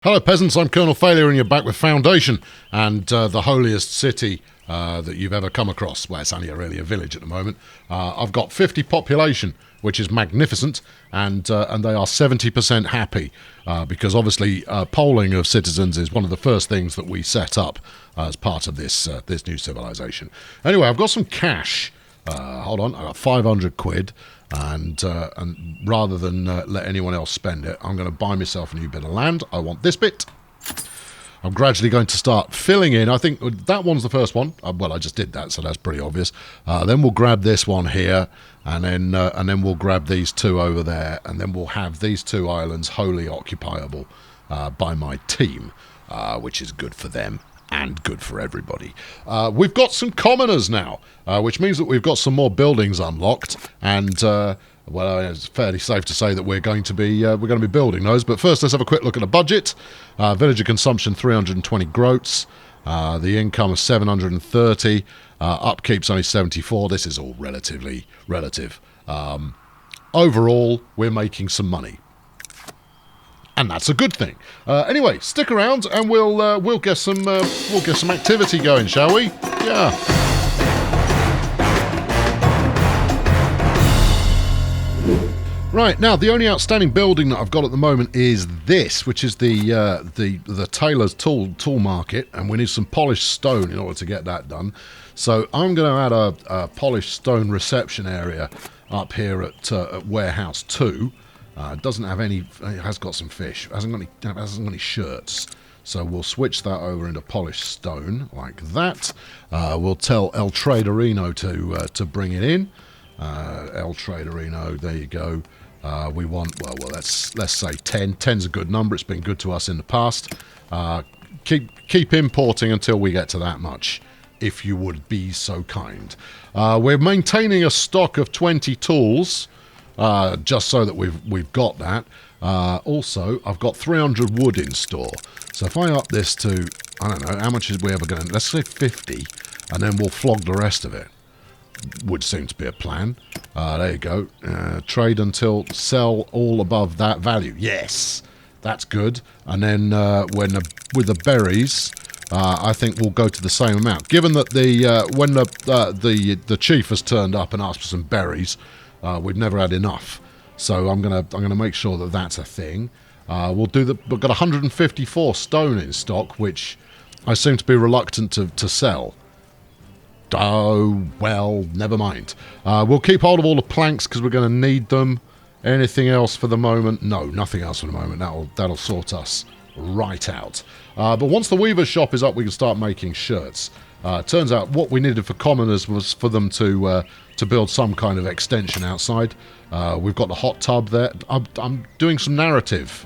Hello peasants, I'm Colonel Failure and you're back with Foundation and the holiest city that you've ever come across. Well, it's only really a village at the moment. I've got 50 population, which is magnificent, and they are 70% happy because obviously polling of citizens is one of the first things that we set up as part of this new civilization. Anyway, I've got some cash. Hold on, I got 500 quid. And rather than let anyone else spend it, I'm going to buy myself a new bit of land. I want this bit. I'm gradually going to start filling in. I think that one's the first one. Well, I just did that, so that's pretty obvious. Then we'll grab this one here, and then we'll grab these two over there, and then we'll have these two islands wholly occupiable by my team, which is good for them and good for everybody. We've got some commoners now, which means that we've got some more buildings unlocked, and well, it's fairly safe to say that we're going to be building those. But first, let's have a quick look at the budget. Villager consumption 320 groats, the income of 730, upkeep's only 74. This is all relative. Overall, we're making some money. And that's a good thing. Anyway, stick around, and we'll get some activity going, shall we? Yeah. Right now, the only outstanding building that I've got at the moment is this, which is the tailor's tool market, and we need some polished stone in order to get that done. So I'm going to add a polished stone reception area up here at Warehouse 2. It doesn't have any. It has got some fish. It hasn't got any shirts. So we'll switch that over into polished stone like that. We'll tell El Traderino to bring it in. El Traderino, there you go. We want well. Let's say 10. 10's a good number. It's been good to us in the past. Keep importing until we get to that much, if you would be so kind. We're maintaining a stock of 20 tools. Just so that we've got that. Also, I've got 300 wood in store. So if I up this to, I don't know, how much is we ever going to, let's say 50, and then we'll flog the rest of it. Would seem to be a plan. There you go. Trade until sell all above that value. Yes, that's good. And then with the berries, I think we'll go to the same amount. Given that when the chief has turned up and asked for some berries, we've never had enough, so I'm gonna make sure that that's a thing. We've got 154 stone in stock, which I seem to be reluctant to sell. Oh well, never mind. We'll keep hold of all the planks because we're going to need them. Anything else for the moment? No, nothing else for the moment. That'll sort us right out. But once the weaver's shop is up, we can start making shirts. Turns out what we needed for commoners was for them to build some kind of extension outside. We've got the hot tub there. I'm doing some narrative.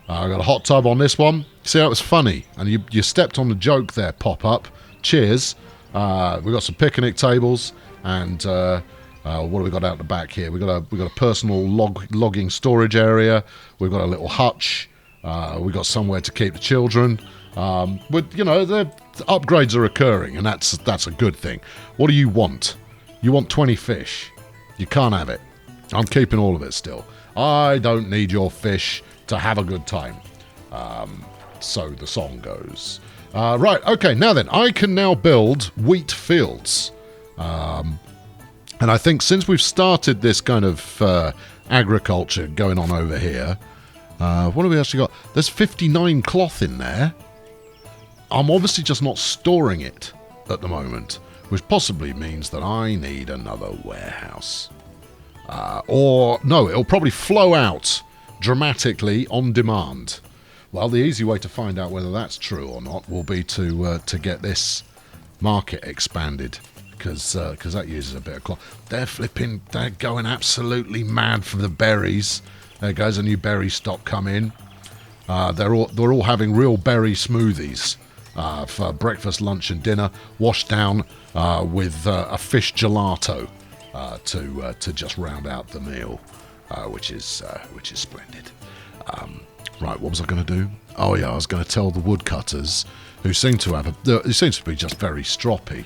I've got a hot tub on this one. See how it was funny? And you stepped on the joke there, pop-up. Cheers. We've got some picnic tables, and what have we got out the back here? We've got a personal logging storage area. We've got a little hutch. We've got somewhere to keep the children. The upgrades are occurring, and that's a good thing. What do you want? You want 20 fish. You can't have it. I'm keeping all of it still. I don't need your fish to have a good time. So the song goes. Right, okay, now then, I can now build wheat fields. And I think since we've started this kind of agriculture going on over here, what have we actually got? There's 59 cloth in there. I'm obviously just not storing it at the moment, which possibly means that I need another warehouse. Or, no, it'll probably flow out dramatically on demand. Well, the easy way to find out whether that's true or not will be to get this market expanded, because that uses a bit of cloth. They're going absolutely mad for the berries. There goes a new berry stock come in. They're all having real berry smoothies for breakfast, lunch, and dinner, washed down with a fish gelato to just round out the meal, which is splendid. Right, what was I going to do? Oh yeah, I was going to tell the woodcutters, who seem to be just very stroppy.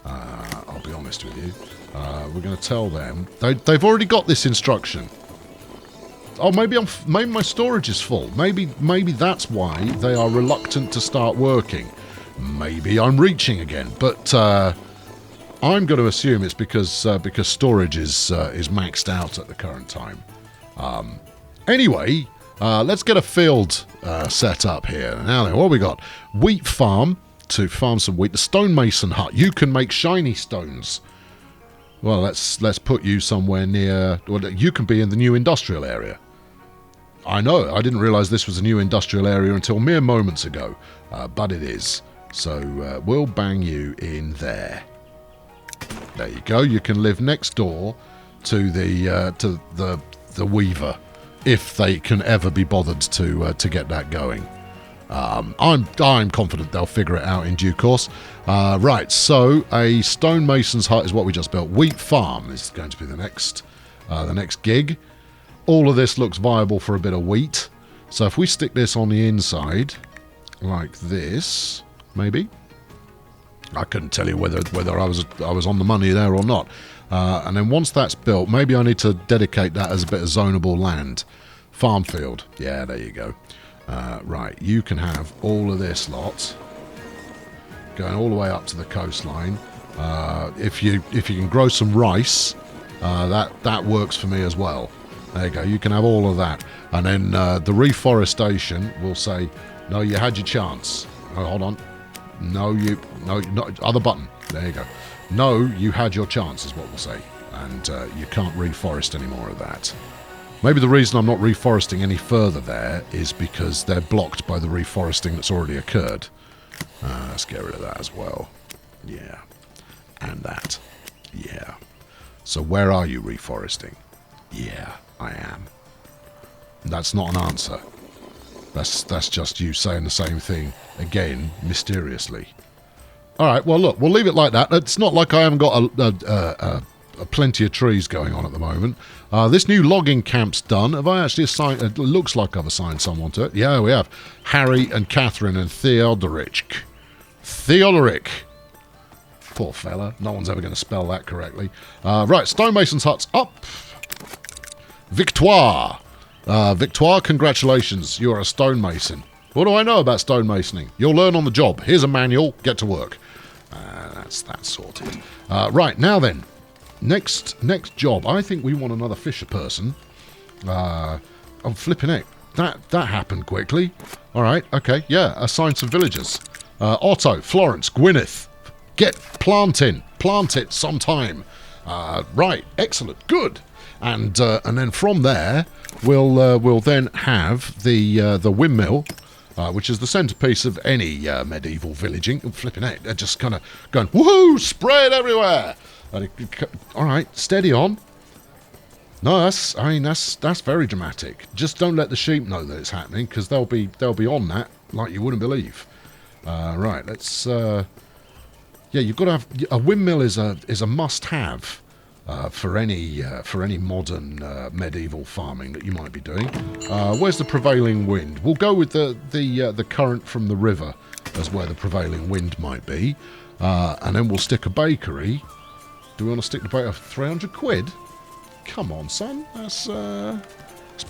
I'll be honest with you. We're going to tell them they've already got this instruction. Oh, maybe my storage is full. Maybe that's why they are reluctant to start working. Maybe I'm reaching again, but I'm going to assume it's because storage is maxed out at the current time. Anyway, let's get a field set up here. Now then, what have we got? Wheat farm to farm some wheat. The stonemason hut. You can make shiny stones. Well, let's put you somewhere near. Well, you can be in the new industrial area. I know. I didn't realise this was a new industrial area until mere moments ago, but it is. So we'll bang you in there. There you go. You can live next door to the weaver, if they can ever be bothered to get that going. I'm confident they'll figure it out in due course. Right, so a stonemason's hut is what we just built. Wheat farm is going to be the next gig. All of this looks viable for a bit of wheat. So if we stick this on the inside, like this, maybe. I couldn't tell you whether I was on the money there or not. And then once that's built, maybe I need to dedicate that as a bit of zonable land. Farm field. Yeah, there you go. Right, you can have all of this lot going all the way up to the coastline. If you can grow some rice, that works for me as well. There you go. You can have all of that, and then the reforestation will say, "No, you had your chance." Oh, hold on. No, other button. There you go. No, you had your chance, is what we'll say, and you can't reforest any more of that. Maybe the reason I'm not reforesting any further there is because they're blocked by the reforesting that's already occurred. Let's get rid of that as well. Yeah. And that. Yeah. So where are you reforesting? Yeah, I am. That's not an answer. That's just you saying the same thing again, mysteriously. All right, well, look, we'll leave it like that. It's not like I haven't got plenty of trees going on at the moment. This new logging camp's done. Have I actually assigned... It looks like I've assigned someone to it. Yeah, we have. Harry and Catherine and Theodoric. Theodoric. Poor fella. No one's ever going to spell that correctly. Right, stonemason's hut's up. Victoire. Victoire, congratulations. You're a stonemason. What do I know about stonemasoning? You'll learn on the job. Here's a manual. Get to work. That's that sorted. Right, now then. Next job. I think we want another fisher person. I'm flipping it. That happened quickly. All right. Okay. Yeah. Assign some villagers. Otto, Florence, Gwyneth. Get planting. Plant it sometime. Right. Excellent. Good. And then from there, we'll then have the windmill, which is the centerpiece of any medieval villaging. I'm flipping it. They're just kind of going, woohoo! Spray it everywhere. All right, steady on. No, that's very dramatic. Just don't let the sheep know that it's happening, because they'll be on that like you wouldn't believe. Right, let's. Yeah, you've got to have a windmill is a must-have for any modern medieval farming that you might be doing. Where's the prevailing wind? We'll go with the current from the river as where the prevailing wind might be, and then we'll stick a bakery. Do we want to stick the bakery for 300 quid? Come on, son. That's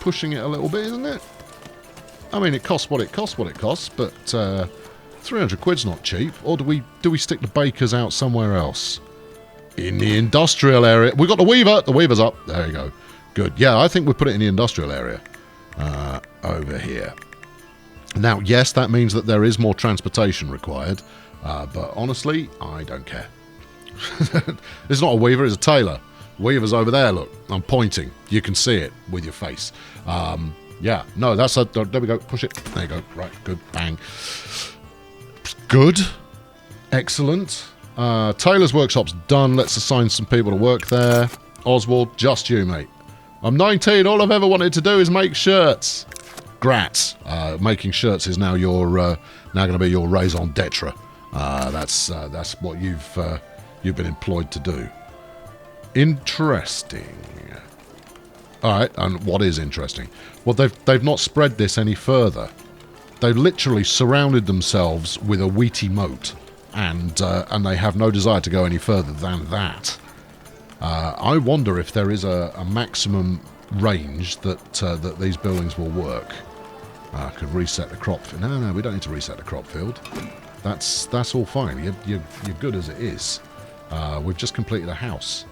pushing it a little bit, isn't it? I mean, it costs what it costs, but 300 quid's not cheap. Or do we stick the bakers out somewhere else? In the industrial area. We've got the weaver. The weaver's up. There you go. Good. Yeah, I think we put it in the industrial area. Over here. Now, yes, that means that there is more transportation required. But honestly, I don't care. It's not a weaver, it's a tailor. Weaver's over there, look. I'm pointing. You can see it with your face. Yeah, no, that's a... There we go. Push it. There you go. Right, good. Bang. Good. Excellent. Tailor's workshop's done. Let's assign some people to work there. Oswald, just you, mate. I'm 19. All I've ever wanted to do is make shirts. Grats. Making shirts is now going to be your raison d'etre. That's what you've been employed to do. Interesting. All right, and what is interesting? Well, they've not spread this any further. They've literally surrounded themselves with a wheaty moat, and they have no desire to go any further than that. I wonder if there is a maximum range that that these buildings will work. I could reset the crop field. No, we don't need to reset the crop field. That's all fine. You're good as it is. We've just completed a house.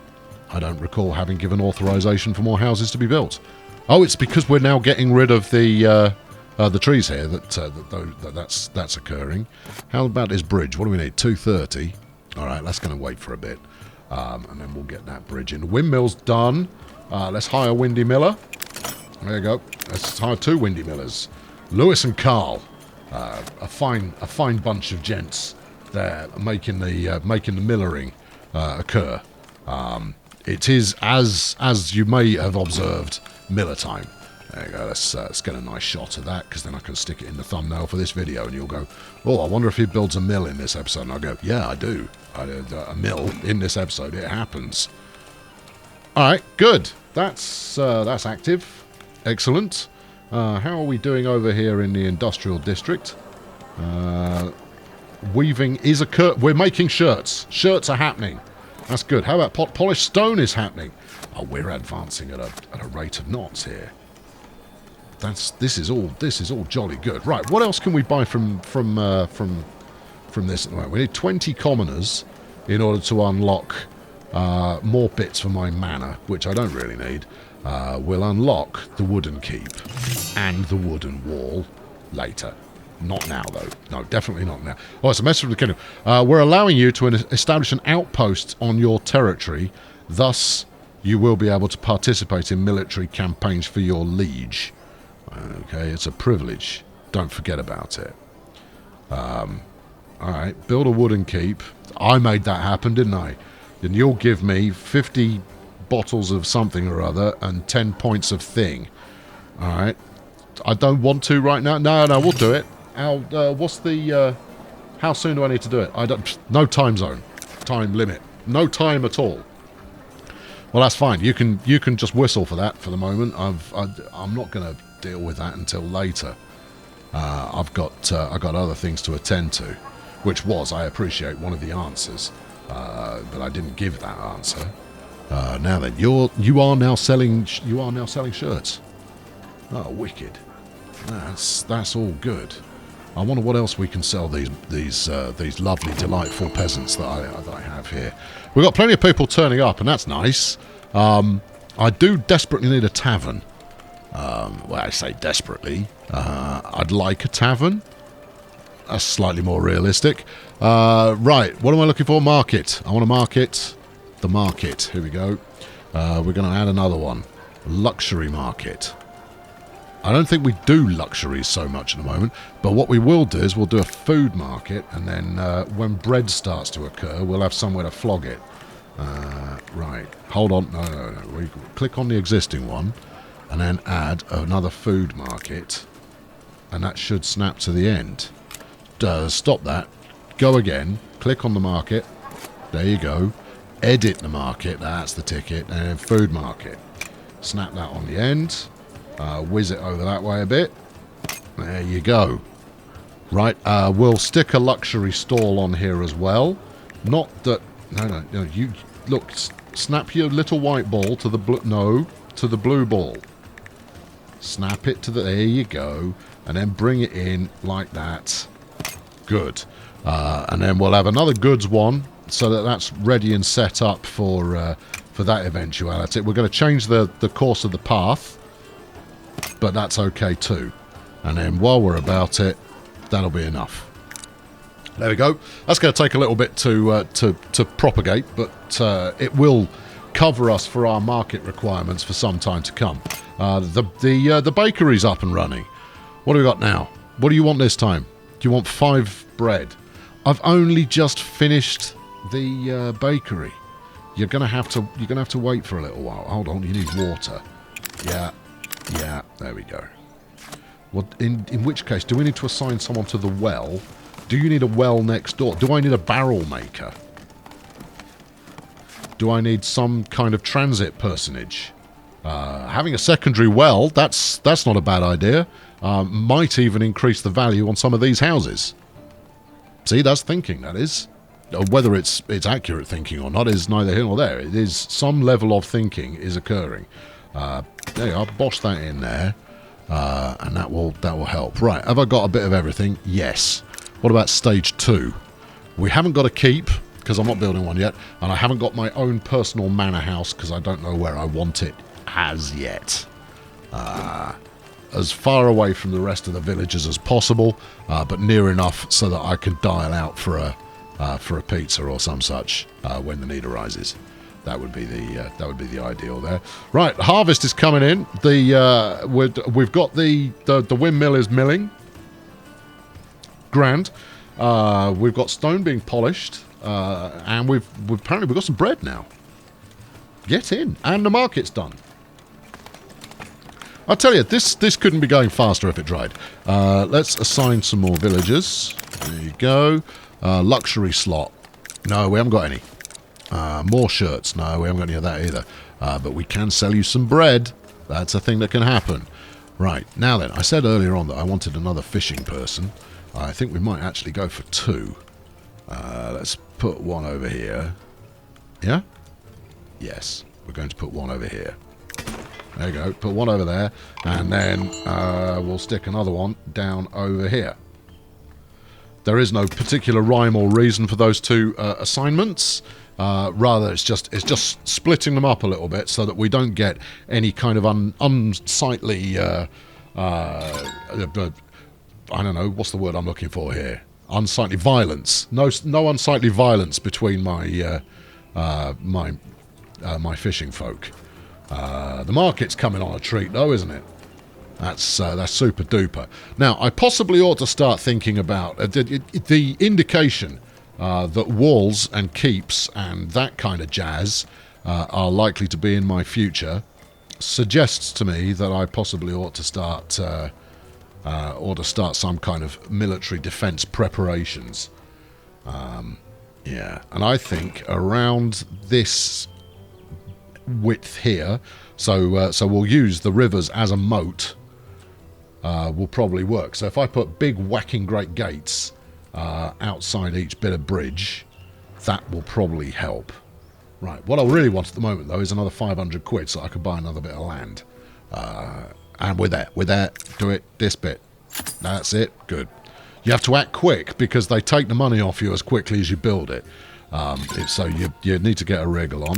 I don't recall having given authorization for more houses to be built. Oh, it's because we're now getting rid of the trees here that's occurring. How about this bridge? What do we need? 230. All right, that's going to wait for a bit, and then we'll get that bridge in. The windmill's done. Let's hire Windy Miller. There you go. Let's hire 2 Windy Millers. Lewis and Carl, a fine bunch of gents there making the millering occur. It is, as you may have observed, miller time. There you go. Let's get a nice shot of that, because then I can stick it in the thumbnail for this video, and you'll go, oh, I wonder if he builds a mill in this episode. And I'll go, yeah, I do. I did a mill in this episode. It happens. All right, good. That's active. Excellent. How are we doing over here in the industrial district? Weaving is we're making shirts. Shirts are happening. That's good. How about polished stone is happening? Oh, we're advancing at a rate of knots here. This is all jolly good. Right, what else can we buy from this at the moment? We need 20 commoners in order to unlock more bits for my manor, which I don't really need. We'll unlock the wooden keep and the wooden wall later. Not now, though. No, definitely not now. Oh, it's a message from the kingdom. We're allowing you to establish an outpost on your territory. Thus, you will be able to participate in military campaigns for your liege. Okay, it's a privilege. Don't forget about it. Alright, build a wooden keep. I made that happen, didn't I? Then you'll give me 50 bottles of something or other and 10 points of thing. Alright. I don't want to right now. No, we'll do it. What's the... how soon do I need to do it? No time zone. Time limit. No time at all. Well, that's fine. You can just whistle for that for the moment. I'm not going to deal with that until later. I've got other things to attend to, which was, I appreciate, one of the answers, but I didn't give that answer. Now then, you are now selling shirts. Oh, wicked. That's all good. I wonder what else we can sell these lovely, delightful peasants that I have here. We've got plenty of people turning up, and that's nice. I do desperately need a tavern. Well, I say desperately. I'd like a tavern. That's slightly more realistic. Right, what am I looking for? Market. I want to market the market. Here we go. We're going to add another one. Luxury market. I don't think we do luxuries so much at the moment, but what we will do is we'll do a food market, and then when bread starts to occur, we'll have somewhere to flog it. Right, hold on. No. We click on the existing one, and then add another food market, and that should snap to the end. Stop that. Go again. Click on the market. There you go. Edit the market. That's the ticket. And then food market. Snap that on the end. Whiz it over that way a bit. There you go. Right, we'll stick a luxury stall on here as well. Not that... No, you... Look, snap your little white ball to the blue... No, to the blue ball. Snap it to the... There you go. And then bring it in like that. Good. And then we'll have another goods one, so that's ready and set up for that eventuality. We're going to change the course of the path, but that's okay too. And then while we're about it, that'll be enough. There we go. That's going to take a little bit to propagate, but it will cover us for our market requirements for some time to come. The bakery's up and running. What do we got now? What do you want this time? Do you want 5 bread? I've only just finished the bakery. You're gonna have to wait for a little while. Hold on, you need water. Yeah, there we go. Well, in which case, do we need to assign someone to the well? Do you need a well next door? Do I need a barrel maker? Do I need some kind of transit personage? Having a secondary well, that's not a bad idea. Might even increase the value on some of these houses. See, that's thinking, that is. Whether it's accurate thinking or not is neither here nor there. It is some level of thinking is occurring. There you are. Bosh that in there. And that will help. Right, have I got a bit of everything? Yes. What about stage 2? We haven't got a keep, because I'm not building one yet, and I haven't got my own personal manor house, because I don't know where I want it as yet. As far away from the rest of the villages as possible, but near enough so that I can dial out for a pizza or some such when the need arises. That would be the ideal there. Right, harvest is coming in. We've got the windmill is milling. Grand. We've got stone being polished, and we've apparently got some bread now. Get in, and the market's done. I'll tell you, this couldn't be going faster if it dried. Let's assign some more villagers. There you go. Luxury slot. No, we haven't got any. More shirts. No, we haven't got any of that either. But we can sell you some bread. That's a thing that can happen. Right, now then, I said earlier on that I wanted another fishing person. I think we might actually go for 2. Let's put one over here. Yeah? Yes, we're going to put one over here. There you go, put one over there, and then we'll stick another one down over here. There is no particular rhyme or reason for those 2 assignments. Rather, it's just splitting them up a little bit so that we don't get any kind of unsightly, I don't know, what's the word I'm looking for here? Unsightly violence. No unsightly violence between my my fishing folk. The market's coming on a treat, though, isn't it? That's super duper. Now, I possibly ought to start thinking about the indication that walls and keeps and that kind of jazz are likely to be in my future. Suggests to me that I possibly ought to start some kind of military defense preparations. Yeah, and I think around this width here, so we'll use the rivers as a moat, will probably work. So if I put big whacking great gates outside each bit of bridge, that will probably help. Right, what I really want at the moment though is another 500 quid so I can buy another bit of land. And with that, do it this bit. That's it, good. You have to act quick because they take the money off you as quickly as you build it. So you need to get a wriggle on.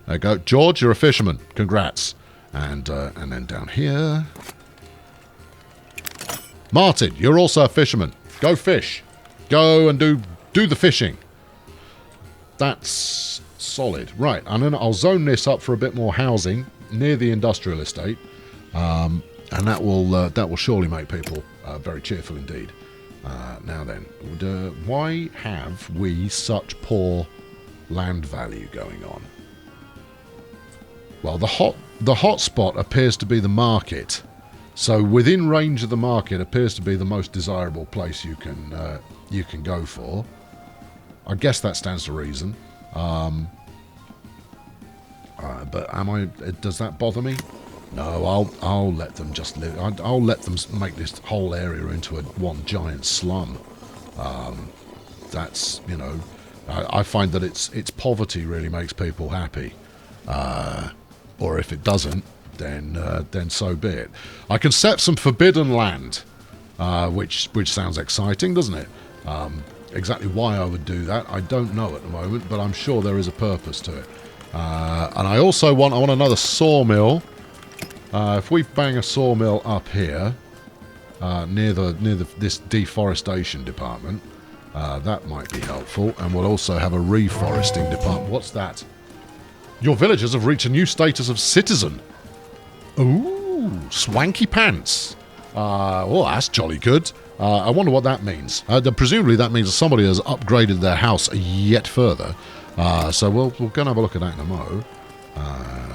There you go. George, you're a fisherman. Congrats. And then down here. Martin, you're also a fisherman. Go fish. Go and do the fishing. That's solid. Right, I'll zone this up for a bit more housing near the industrial estate. And that will surely make people very cheerful indeed. Now then, why have we such poor land value going on? Well, the hot spot appears to be the market. So within range of the market appears to be the most desirable place you can go for. I guess that stands to reason. But does that bother me? No, I'll let them just live. I'll let them make this whole area into one giant slum. That's, I find that it's poverty really makes people happy. Or if it doesn't, then so be it. I can set some forbidden land, which sounds exciting, doesn't it? Exactly why I would do that, I don't know at the moment, but I'm sure there is a purpose to it. And I also want another sawmill. If we bang a sawmill up here, near this deforestation department, that might be helpful. And we'll also have a reforesting department. What's that? Your villagers have reached a new status of citizen. Ooh, swanky pants. Well, that's jolly good. I wonder what that means. Presumably that means that somebody has upgraded their house yet further. So we'll go and have a look at that in a mo.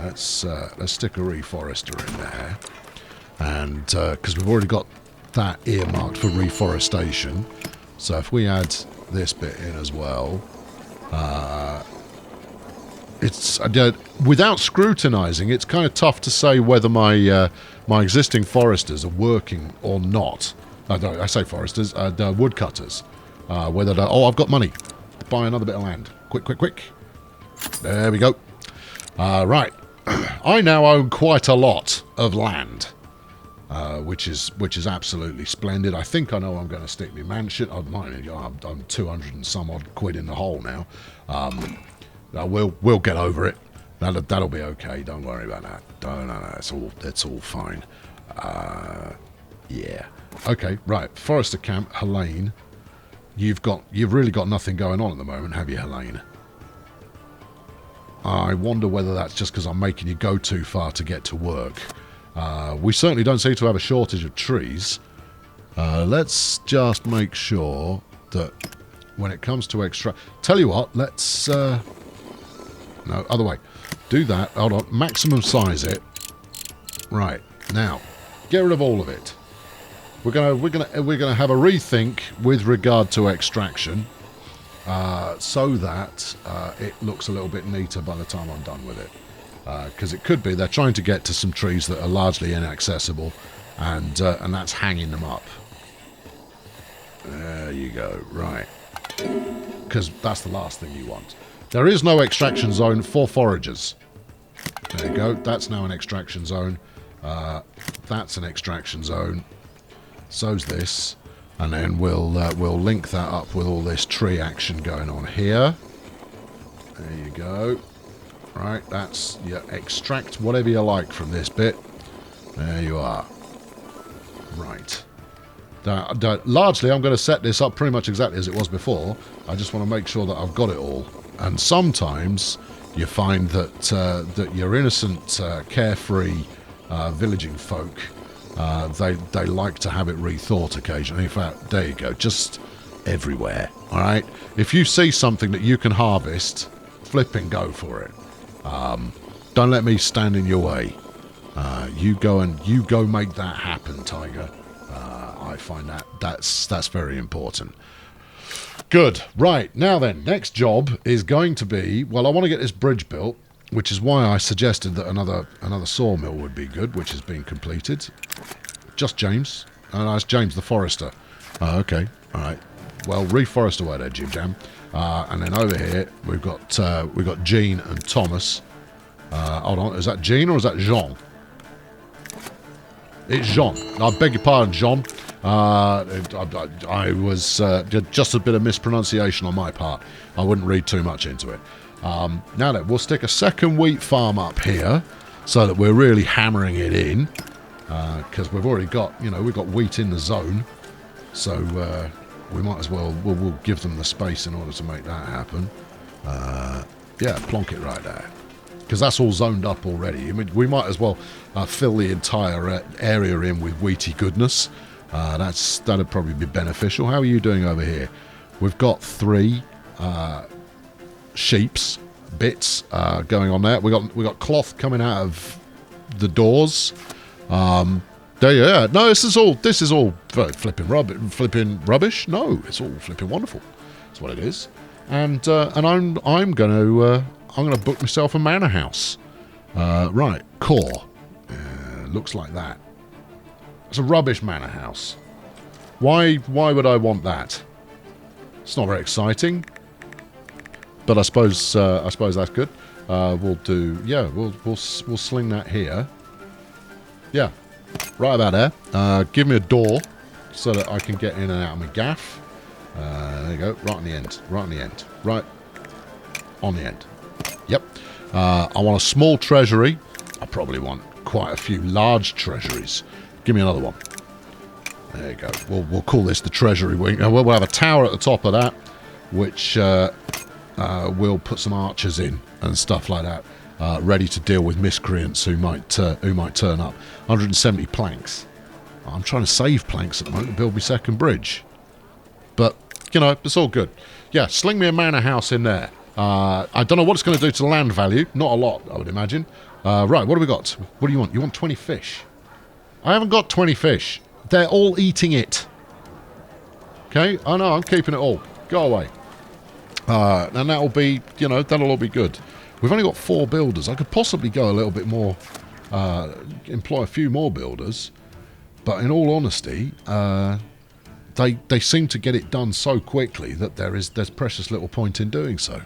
Let's stick a reforester in there, and because we've already got that earmarked for reforestation. So if we add this bit in as well, it's without scrutinising, it's kind of tough to say whether my existing foresters are working or not. I say foresters, they're woodcutters. Whether they're, I've got money. Buy another bit of land. Quick. There we go. Right. I now own quite a lot of land, which is absolutely splendid. I think I know I'm going to stick my mansion. I'm 200 and some odd quid in the hole now. We'll get over it. That'll be okay. Don't worry about that. No, it's all fine. Yeah. Okay. Right. Forester camp, Helene. You've really got nothing going on at the moment, have you, Helene? I wonder whether that's just because I'm making you go too far to get to work. We certainly don't seem to have a shortage of trees. Let's just make sure that when it comes to tell you what, let's... no, other way. Do that. Hold on. Maximum size it. Right. Now, get rid of all of it. We're gonna have a rethink with regard to extraction, so that it looks a little bit neater by the time I'm done with it. Because it could be they're trying to get to some trees that are largely inaccessible, and that's hanging them up. There you go. Right. Because that's the last thing you want. There is no extraction zone for foragers. There you go. That's now an extraction zone. That's an extraction zone. So's this, and then we'll link that up with all this tree action going on here. There you go. Right, that's extract whatever you like from this bit. There you are. Right. Largely, I'm going to set this up pretty much exactly as it was before. I just want to make sure that I've got it all. And sometimes you find that that your innocent, carefree villaging folk. They like to have it rethought occasionally. In fact, there you go, just everywhere. All right. If you see something that you can harvest, flip and go for it. Don't let me stand in your way. You go make that happen, Tiger. I find that's very important. Good. Right now then, next job is going to be, well, I want to get this bridge built, which is why I suggested that another sawmill would be good, which has been completed. Just James. Oh, no, it's James the Forester. Oh, okay. All right. Well, reforest away there, Jim Jam. And then over here we've got Jean and Thomas. Hold on, is that Jean or is that Jean? It's Jean. I beg your pardon, Jean. I was just a bit of mispronunciation on my part. I wouldn't read too much into it. Now then, we'll stick a second wheat farm up here so that we're really hammering it in, because we've already got, we've got wheat in the zone, so we might as well, we'll give them the space in order to make that happen. Yeah, plonk it right there, because that's all zoned up already. I mean, we might as well fill the entire area in with wheaty goodness. That'd probably be beneficial. How are you doing over here? We've got 3 sheep's bits going on there. We got cloth coming out of the doors. There you are. No, this is all flipping rubbish. No, it's all flipping wonderful. That's what it is. And I'm gonna book myself a manor house. Right, core. Looks like that. It's a rubbish manor house. Why would I want that? It's not very exciting. But I suppose that's good. We'll do, yeah, we'll sling that here. Yeah, right about there. Give me a door so that I can get in and out of my gaff. There you go, right on the end, right on the end, right on the end. Yep. I want a small treasury. I probably want quite a few large treasuries. Give me another one. There you go. We'll call this the treasury wing. We'll have a tower at the top of that, which we'll put some archers in and stuff like that, ready to deal with miscreants who might turn up. 170 planks. I'm trying to save planks at the moment to build my second bridge, but it's all good. Yeah, sling me a manor house in there. I don't know what it's going to do to the land value. Not a lot, I would imagine. Right, what do we got? What do you want? You want 20 fish? I haven't got 20 fish. They're all eating it. Okay? Oh no, I'm keeping it all. Go away. And that'll be, that'll all be good. We've only got 4 builders. I could possibly go a little bit more, employ a few more builders. But in all honesty, they seem to get it done so quickly that there's precious little point in doing so.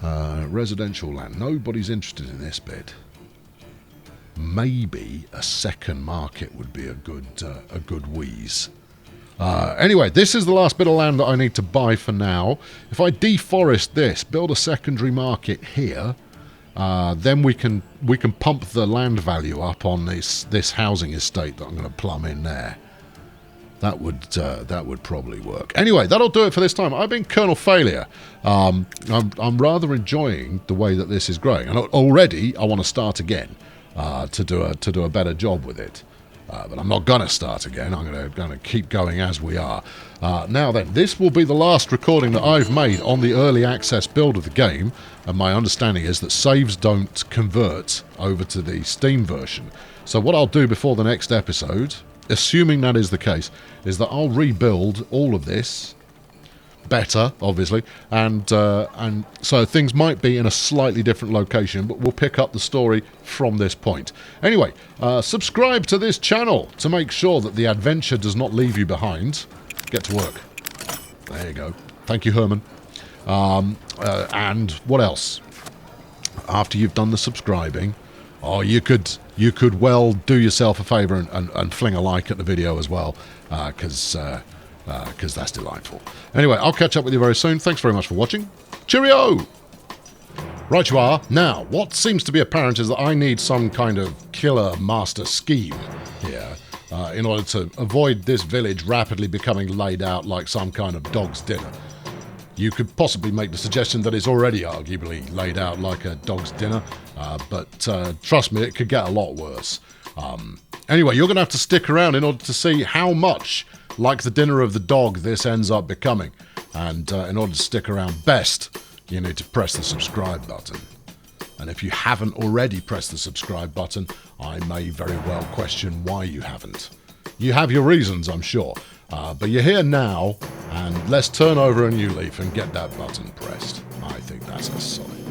Residential land. Nobody's interested in this bit. maybe a second market would be a good wheeze. Anyway, this is the last bit of land that I need to buy for now. If I deforest this, build a secondary market here, then we can pump the land value up on this housing estate that I'm going to plumb in there. That would probably work. Anyway, that'll do it for this time. I've been Colonel Failure. I'm rather enjoying the way that this is growing, and already I want to start again to do a better job with it. But I'm not going to start again. I'm going to keep going as we are. Now then, this will be the last recording that I've made on the early access build of the game, and my understanding is that saves don't convert over to the Steam version. So what I'll do before the next episode, assuming that is the case, is that I'll rebuild all of this better, obviously, and so things might be in a slightly different location, but we'll pick up the story from this point. Anyway, subscribe to this channel to make sure that the adventure does not leave you behind. Get to work. There you go. Thank you, Herman. And what else? After you've done the subscribing, you could well do yourself a favour and fling a like at the video as well, because that's delightful. Anyway, I'll catch up with you very soon. Thanks very much for watching. Cheerio! Right you are. Now, what seems to be apparent is that I need some kind of killer master scheme here in order to avoid this village rapidly becoming laid out like some kind of dog's dinner. You could possibly make the suggestion that it's already arguably laid out like a dog's dinner, but trust me, it could get a lot worse. Anyway, you're going to have to stick around in order to see how much like the dinner of the dog this ends up becoming. And in order to stick around best, you need to press the subscribe button. And if you haven't already pressed the subscribe button, I may very well question why you haven't. You have your reasons, I'm sure. But you're here now, and let's turn over a new leaf and get that button pressed. I think that's a solid